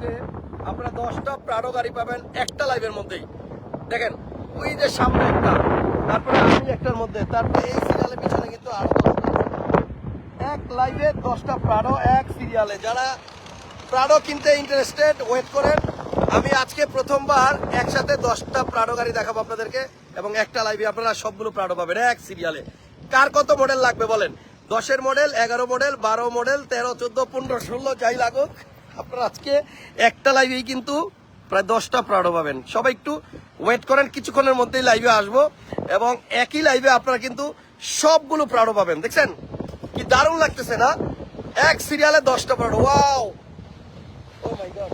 আজকে আপনারা 10টা প্রাডো গাড়ি পাবেন একটা লাইভের মধ্যেই। দেখেন ওই যে সামনে একটা, তারপরে আমি একটার মধ্যে, তারপরে এই সিরিয়ালের পিছনে কিন্তু আরো 10টা আছে। এক লাইভে 10টা প্রাডো এক সিরিয়ালে। যারা প্রাডো কিনতে ইন্টারেস্টেড ওয়েট করেন। আমি আজকে প্রথমবার একসাথে 10টা প্রাডো গাড়ি দেখাবো আপনাদেরকে, এবং একটা লাইভে আপনারা সবগুলো প্রাডো পাবেন এক সিরিয়ালে। কার কত মডেল লাগবে বলেন? 10-এর মডেল, 11 মডেল, 12 মডেল, 13, 14, 15, 16 যাই লাগুক, আপনারা আজকে একটা লাইভেই কিন্তু প্রায় 10টা প্রাডো পাবেন। সবাই একটু ওয়েট করেন, কিছুক্ষণের মধ্যেই লাইভে আসবো, এবং একই লাইভে আপনারা কিন্তু সবগুলো প্রাডো পাবেন। দেখছেন কি দারুণ লাগতেছে না? এক সিরিয়ালে 10টা প্রাডো। ওয়াও, ও মাই গড।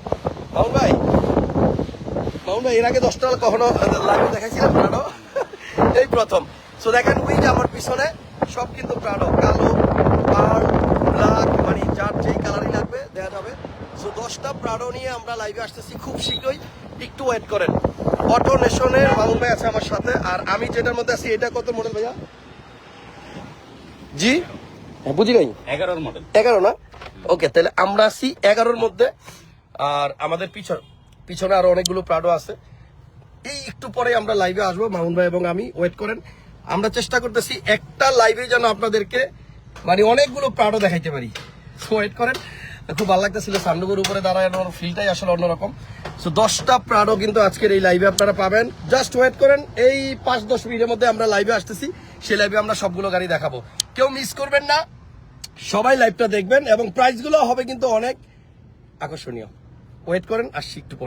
মামুন ভাই, এর আগে 10টা কখনো লাইভে দেখাইছিলেন প্রাডো? এই প্রথম। সো দেখেন ওই যে আমার পিছনে সব কিন্তু প্রাডো, কালো, পার্ল, ব্ল্যাক, মানে যার যেই কালারই লাগবে দেওয়া যাবে। সো 10টা প্রাডো নিয়ে আমরা লাইভে আসতেছি খুব শীঘ্রই, একটু ওয়েট করেন। অটো নেশনের মামুন ভাই আছে আমার সাথে, আর আমি যেটার মধ্যে আছি এটা কত মডেল ভাইয়া? জি হ্যাঁ, বুঝি নাই। 11 মডেল। 11 না? ওকে, তাহলে আমরা আছি 11-র মধ্যে। আর আমাদের পিছনে আরো অনেকগুলো প্রাডো আছে। এই একটু পরে আমরা লাইভে আসবো, মামুন ভাই এবং আমি, ওয়েট করেন। আমরা চেষ্টা করতেছি একটা লাইভে যেন আপনাদেরকে মানে অনেকগুলো প্রাডো দেখাইতে পারি। ওয়েট করেন। খুব ভালো লাগতেছিল সান্ডুগুর উপরে দাঁড়ানোর ফিলটাই আসলে অন্যরকম। সো 10টা প্রাডো কিন্তু আজকের এই লাইভে আপনারা পাবেন। জাস্ট ওয়েট করেন, এই 5-10 মিনিটের মধ্যে আমরা লাইভে আসতেছি। সেই লাইভে আমরা সবগুলো গাড়ি দেখাবো, কেউ মিস করবেন না, সবাই লাইভটা দেখবেন, এবং প্রাইসগুলো হবে কিন্তু অনেক আকর্ষণীয়। ওয়েট করেন, আসছি একটু পরে।